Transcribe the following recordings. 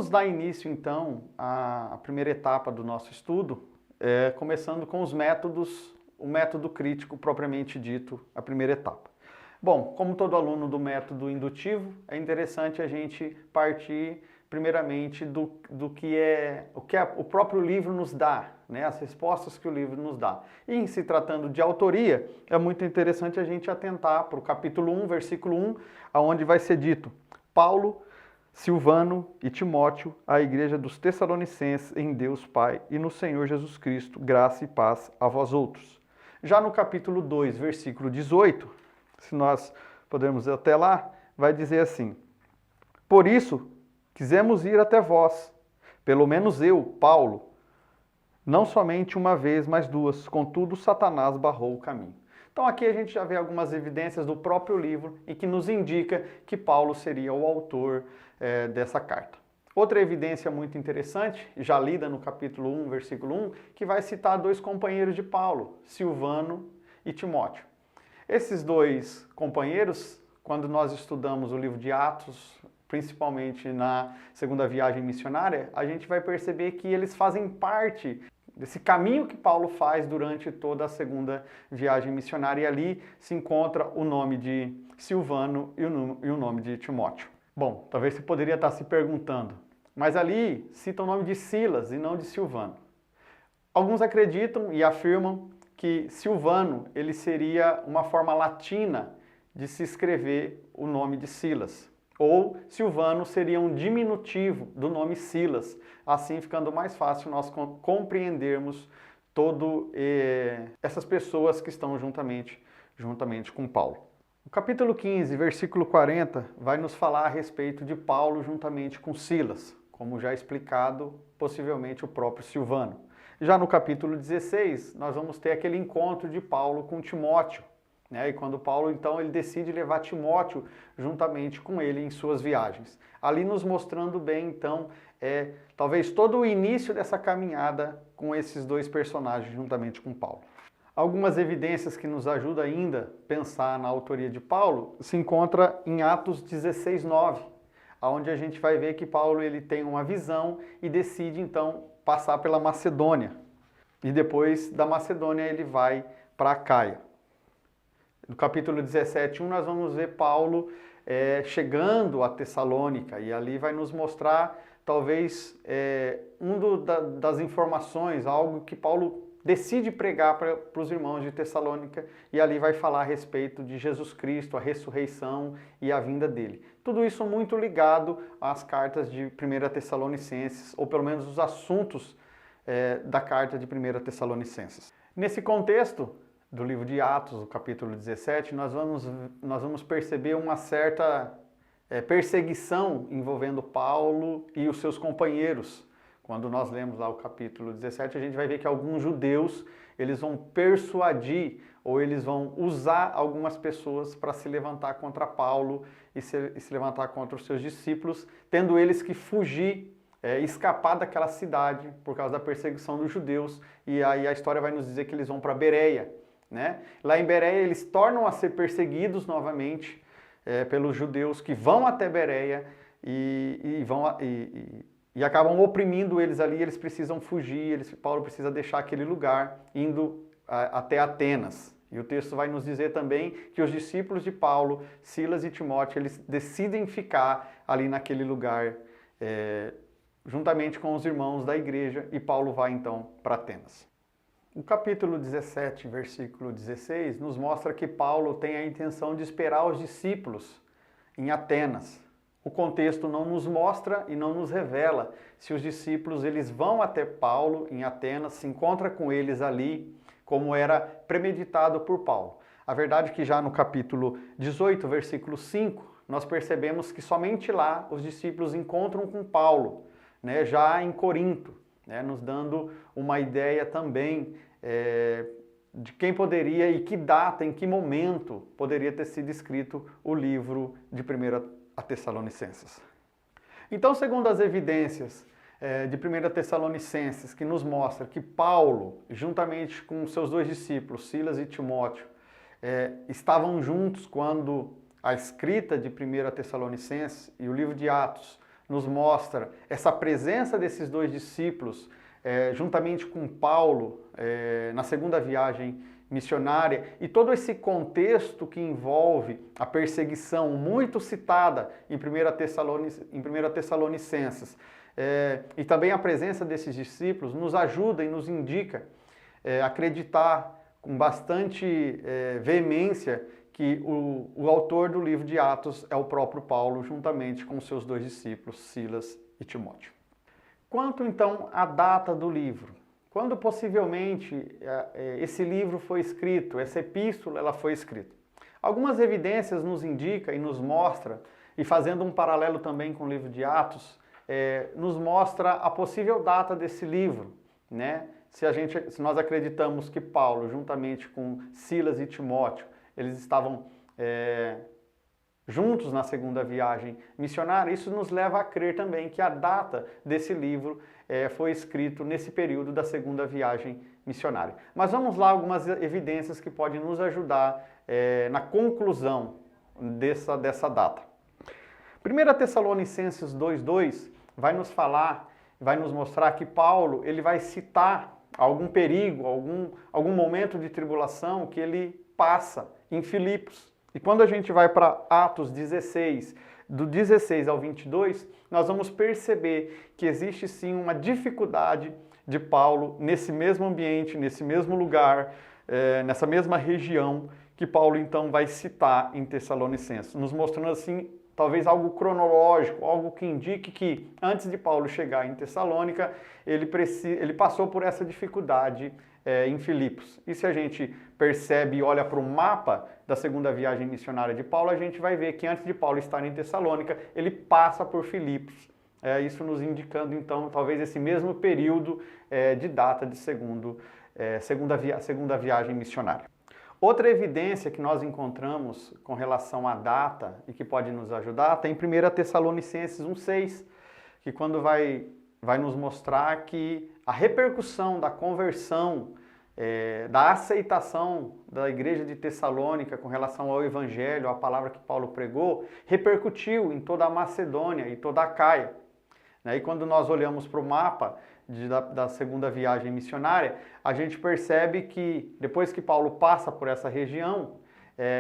Vamos dar início, então, à primeira etapa do nosso estudo, começando com os métodos, o método crítico propriamente dito, a primeira etapa. Bom, como todo aluno do método indutivo, é interessante a gente partir primeiramente do que o próprio livro nos dá, né? As respostas que o livro nos dá. E em se tratando de autoria, é muito interessante a gente atentar para o capítulo 1, versículo 1, onde vai ser dito: Paulo, Silvano e Timóteo, à igreja dos Tessalonicenses, em Deus Pai e no Senhor Jesus Cristo, graça e paz a vós outros. Já no capítulo 2, versículo 18, se nós pudermos ir até lá, vai dizer assim: por isso, quisemos ir até vós, pelo menos eu, Paulo, não somente uma vez, mas duas, contudo Satanás barrou o caminho. Então aqui a gente já vê algumas evidências do próprio livro e que nos indica que Paulo seria o autor dessa carta. Outra evidência muito interessante, já lida no capítulo 1, versículo 1, que vai citar dois companheiros de Paulo, Silvano e Timóteo. Esses dois companheiros, quando nós estudamos o livro de Atos, principalmente na segunda viagem missionária, a gente vai perceber que eles fazem parte desse caminho que Paulo faz durante toda a segunda viagem missionária, e ali se encontra o nome de Silvano e o nome de Timóteo. Bom, talvez você poderia estar se perguntando, mas ali cita o nome de Silas e não de Silvano. Alguns acreditam e afirmam que Silvano ele seria uma forma latina de se escrever o nome de Silas. Ou Silvano seria um diminutivo do nome Silas, assim ficando mais fácil nós compreendermos essas pessoas que estão juntamente com Paulo. O capítulo 15, versículo 40, vai nos falar a respeito de Paulo juntamente com Silas, como já explicado, possivelmente o próprio Silvano. Já no capítulo 16, nós vamos ter aquele encontro de Paulo com Timóteo, né? E quando Paulo, então, ele decide levar Timóteo juntamente com ele em suas viagens. Ali nos mostrando bem, então, talvez todo o início dessa caminhada com esses dois personagens juntamente com Paulo. Algumas evidências que nos ajudam ainda a pensar na autoria de Paulo se encontra em Atos 16, 9, onde a gente vai ver que Paulo ele tem uma visão e decide, então, passar pela Macedônia. E depois da Macedônia ele vai para Acaia. No capítulo 17, 1, nós vamos ver Paulo chegando a Tessalônica, e ali vai nos mostrar, talvez, das informações, algo que Paulo decide pregar para os irmãos de Tessalônica, e ali vai falar a respeito de Jesus Cristo, a ressurreição e a vinda dele. Tudo isso muito ligado às cartas de 1 Tessalonicenses, ou pelo menos os assuntos da carta de 1 Tessalonicenses. Nesse contexto do livro de Atos, o capítulo 17, nós vamos perceber uma certa perseguição envolvendo Paulo e os seus companheiros. Quando nós lemos lá o capítulo 17, a gente vai ver que alguns judeus, eles vão persuadir ou eles vão usar algumas pessoas para se levantar contra Paulo e se levantar contra os seus discípulos, tendo eles que fugir, escapar daquela cidade por causa da perseguição dos judeus. E aí a história vai nos dizer que eles vão para Bereia, né? Lá em Bereia eles tornam a ser perseguidos novamente pelos judeus que vão até Bereia e acabam oprimindo eles ali. Eles precisam fugir, Paulo precisa deixar aquele lugar, indo até Atenas. E o texto vai nos dizer também que os discípulos de Paulo, Silas e Timóteo, eles decidem ficar ali naquele lugar juntamente com os irmãos da igreja, e Paulo vai então para Atenas. O capítulo 17, versículo 16, nos mostra que Paulo tem a intenção de esperar os discípulos em Atenas. O contexto não nos mostra e não nos revela se os discípulos eles vão até Paulo em Atenas, se encontra com eles ali, como era premeditado por Paulo. A verdade é que já no capítulo 18, versículo 5, nós percebemos que somente lá os discípulos encontram com Paulo, né, já em Corinto, né, nos dando uma ideia também de quem poderia e que data, em que momento poderia ter sido escrito o livro de 1 Tessalonicenses. Então, segundo as evidências de 1 Tessalonicenses, que nos mostra que Paulo, juntamente com seus dois discípulos, Silas e Timóteo, estavam juntos quando a escrita de 1 Tessalonicenses e o livro de Atos nos mostra essa presença desses dois discípulos, juntamente com Paulo, na segunda viagem missionária, e todo esse contexto que envolve a perseguição muito citada em 1 Tessalonicenses, e também a presença desses discípulos nos ajuda e nos indica acreditar com bastante veemência que o autor do livro de Atos é o próprio Paulo, juntamente com seus dois discípulos, Silas e Timóteo. Quanto então à data do livro? Quando possivelmente esse livro foi escrito, essa epístola ela foi escrita? Algumas evidências nos indicam e nos mostra, e fazendo um paralelo também com o livro de Atos, nos mostra a possível data desse livro, né? Se nós acreditamos que Paulo, juntamente com Silas e Timóteo, eles estavam juntos na segunda viagem missionária, isso nos leva a crer também que a data desse livro foi escrito nesse período da segunda viagem missionária. Mas vamos lá, algumas evidências que podem nos ajudar na conclusão dessa data. 1 Tessalonicenses 2,2 vai nos falar, vai nos mostrar que Paulo ele vai citar algum perigo, algum momento de tribulação que ele passa em Filipos. E quando a gente vai para Atos 16, do 16 ao 22, nós vamos perceber que existe sim uma dificuldade de Paulo nesse mesmo ambiente, nesse mesmo lugar, nessa mesma região que Paulo então vai citar em Tessalonicenses, nos mostrando assim talvez algo cronológico, algo que indique que antes de Paulo chegar em Tessalônica, ele passou por essa dificuldade em Filipos. E se a gente percebe e olha para o mapa da segunda viagem missionária de Paulo, a gente vai ver que antes de Paulo estar em Tessalônica, ele passa por Filipos. Isso nos indicando então talvez esse mesmo período de data de segunda viagem missionária. Outra evidência que nós encontramos com relação à data e que pode nos ajudar está em 1 Tessalonicenses 1,6, que quando vai nos mostrar que a repercussão da conversão, da aceitação da igreja de Tessalônica com relação ao evangelho, à palavra que Paulo pregou, repercutiu em toda a Macedônia e toda a Caia. E quando nós olhamos para o mapa da segunda viagem missionária, a gente percebe que depois que Paulo passa por essa região,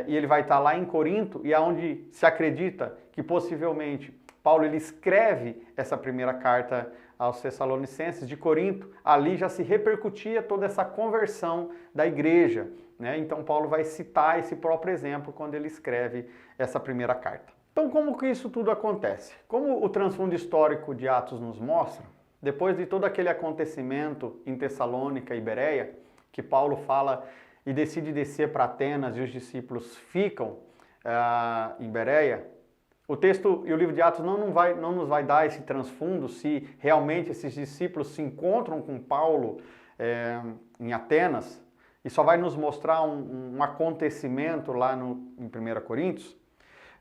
e ele vai estar lá em Corinto, e aonde se acredita que possivelmente Paulo ele escreve essa primeira carta aos Tessalonicenses de Corinto, ali já se repercutia toda essa conversão da igreja, né? Então Paulo vai citar esse próprio exemplo quando ele escreve essa primeira carta. Então como que isso tudo acontece? Como o transfundo histórico de Atos nos mostra, depois de todo aquele acontecimento em Tessalônica e Bereia, que Paulo fala e decide descer para Atenas e os discípulos ficam em Bereia, o texto e o livro de Atos não nos vai dar esse transfundo se realmente esses discípulos se encontram com Paulo em Atenas, e só vai nos mostrar um acontecimento lá em 1 Coríntios.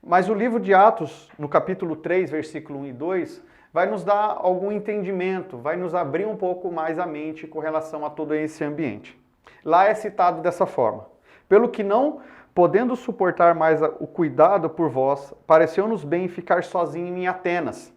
Mas o livro de Atos, no capítulo 3, versículo 1 e 2, vai nos dar algum entendimento, vai nos abrir um pouco mais a mente com relação a todo esse ambiente. Lá é citado dessa forma: pelo que não podendo suportar mais o cuidado por vós, pareceu-nos bem ficar sozinho em Atenas.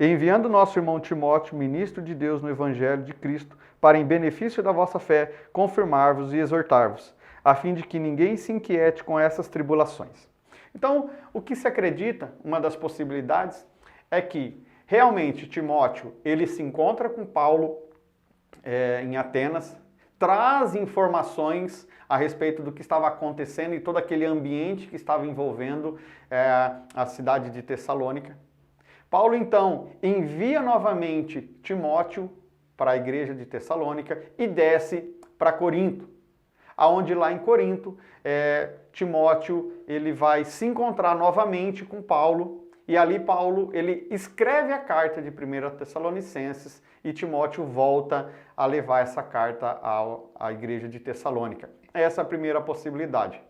E enviando nosso irmão Timóteo, ministro de Deus no Evangelho de Cristo, para em benefício da vossa fé, confirmar-vos e exortar-vos, a fim de que ninguém se inquiete com essas tribulações. Então, o que se acredita, uma das possibilidades, é que realmente Timóteo ele se encontra com Paulo em Atenas, traz informações a respeito do que estava acontecendo e todo aquele ambiente que estava envolvendo a cidade de Tessalônica. Paulo, então, envia novamente Timóteo para a igreja de Tessalônica e desce para Corinto, aonde lá em Corinto, Timóteo ele vai se encontrar novamente com Paulo, e ali Paulo ele escreve a carta de 1 Tessalonicenses e Timóteo volta a levar essa carta à igreja de Tessalônica. Essa é a primeira possibilidade.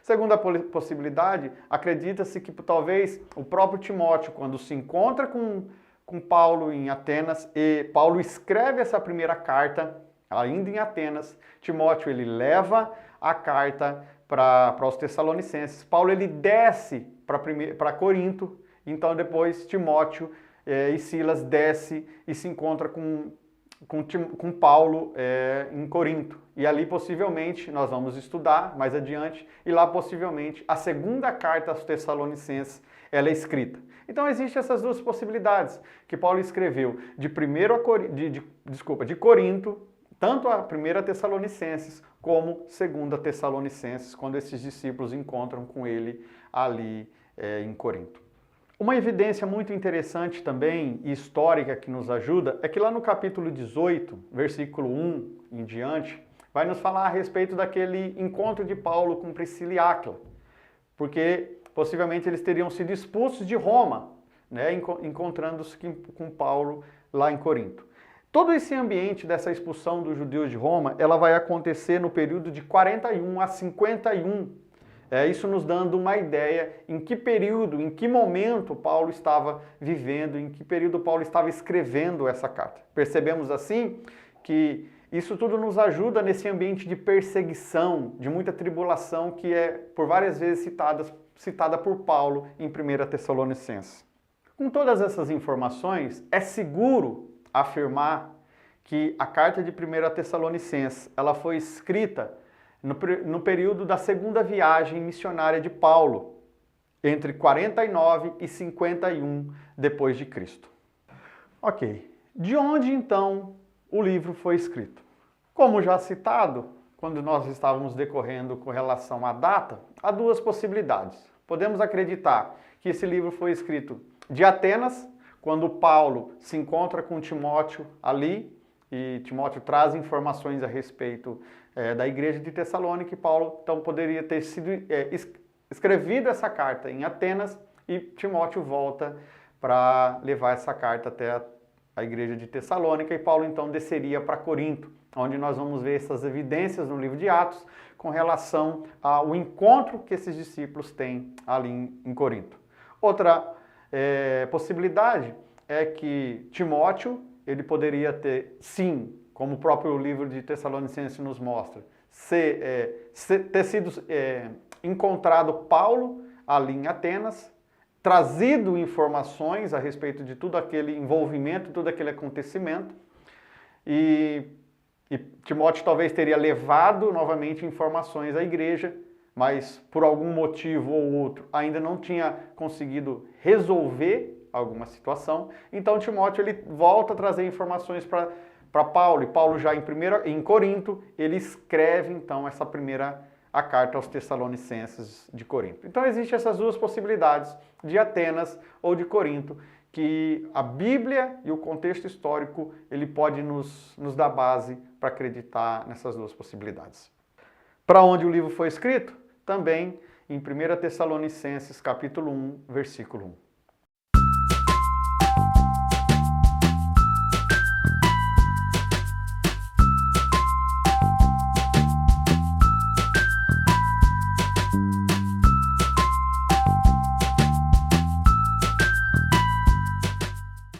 Segunda possibilidade, acredita-se que talvez o próprio Timóteo, quando se encontra com Paulo em Atenas, e Paulo escreve essa primeira carta, ainda em Atenas, Timóteo ele leva a carta para os Tessalonicenses, Paulo ele desce para Corinto, então depois Timóteo e Silas desce e se encontra com Paulo em Corinto. E ali possivelmente, nós vamos estudar mais adiante, e lá possivelmente a segunda carta aos Tessalonicenses ela é escrita. Então existem essas duas possibilidades, que Paulo escreveu de Corinto, tanto a 1 Tessalonicenses como 2 Tessalonicenses, quando esses discípulos encontram com ele ali em Corinto. Uma evidência muito interessante também e histórica que nos ajuda é que lá no capítulo 18, versículo 1 em diante, vai nos falar a respeito daquele encontro de Paulo com Priscila e Áquila, porque possivelmente eles teriam sido expulsos de Roma, né, encontrando-se com Paulo lá em Corinto. Todo esse ambiente dessa expulsão dos judeus de Roma, ela vai acontecer no período de 41 a 51. Isso nos dando uma ideia em que período, em que momento Paulo estava vivendo, em que período Paulo estava escrevendo essa carta. Percebemos assim que isso tudo nos ajuda nesse ambiente de perseguição, de muita tribulação que é por várias vezes citada por Paulo em 1 Tessalonicenses. Com todas essas informações, é seguro afirmar que a carta de 1 Tessalonicenses ela foi escrita no período da segunda viagem missionária de Paulo, entre 49 e 51 depois de Cristo. Ok, de onde então o livro foi escrito? Como já citado, quando nós estávamos decorrendo com relação à data, há duas possibilidades. Podemos acreditar que esse livro foi escrito de Atenas, quando Paulo se encontra com Timóteo ali, e Timóteo traz informações a respeito da igreja de Tessalônica, e Paulo então poderia ter sido escrevido essa carta em Atenas, e Timóteo volta para levar essa carta até a igreja de Tessalônica, e Paulo então desceria para Corinto, onde nós vamos ver essas evidências no livro de Atos com relação ao encontro que esses discípulos têm ali em Corinto. Outra possibilidade é que Timóteo, ele poderia ter, sim, como o próprio livro de Tessalonicenses nos mostra, ter sido encontrado Paulo ali em Atenas, trazido informações a respeito de todo aquele envolvimento, todo aquele acontecimento, e Timóteo talvez teria levado novamente informações à igreja, mas por algum motivo ou outro ainda não tinha conseguido resolver alguma situação. Então Timóteo ele volta a trazer informações para Paulo, e Paulo já em Corinto, ele escreve então a carta aos Tessalonicenses de Corinto. Então existem essas duas possibilidades, de Atenas ou de Corinto, que a Bíblia e o contexto histórico ele pode nos dar base para acreditar nessas duas possibilidades. Para onde o livro foi escrito? Também em 1 Tessalonicenses capítulo 1, versículo 1.